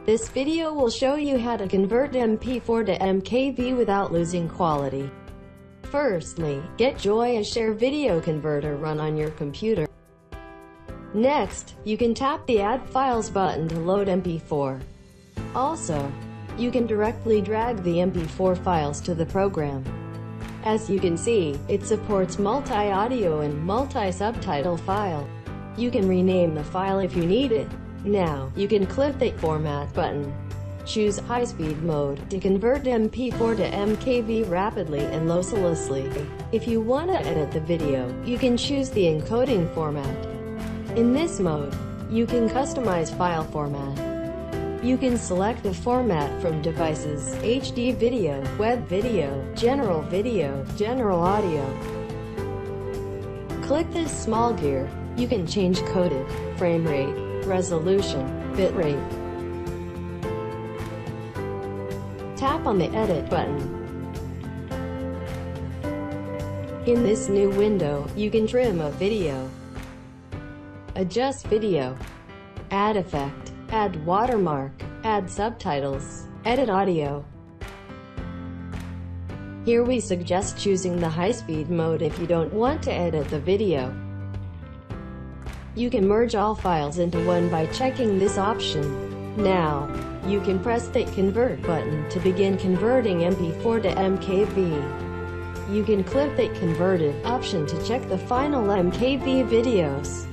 This video will show you how to convert MP4 to MKV without losing quality. Firstly, get Joyoshare Video Converter run on your computer. Next, you can tap the Add Files button to load MP4. Also, you can directly drag the MP4 files to the program. As you can see, it supports multi-audio and multi-subtitle file. You can rename the file if you need it. Now, you can click the Format button. Choose High-Speed mode to convert MP4 to MKV rapidly and losslessly. If you want to edit the video, you can choose the encoding format. In this mode, you can customize file format. You can select the format from devices: HD video, web video, general audio. Click this small gear. You can change coded, frame rate, resolution, bitrate. Tap on the Edit button. In this new window, you can trim a video, adjust video, add effect, add watermark, add subtitles, edit audio. Here we suggest choosing the high-speed mode if you don't want to edit the video. You can merge all files into one by checking this option. Now, you can press the Convert button to begin converting MP4 to MKV. You can click the Converted option to check the final MKV videos.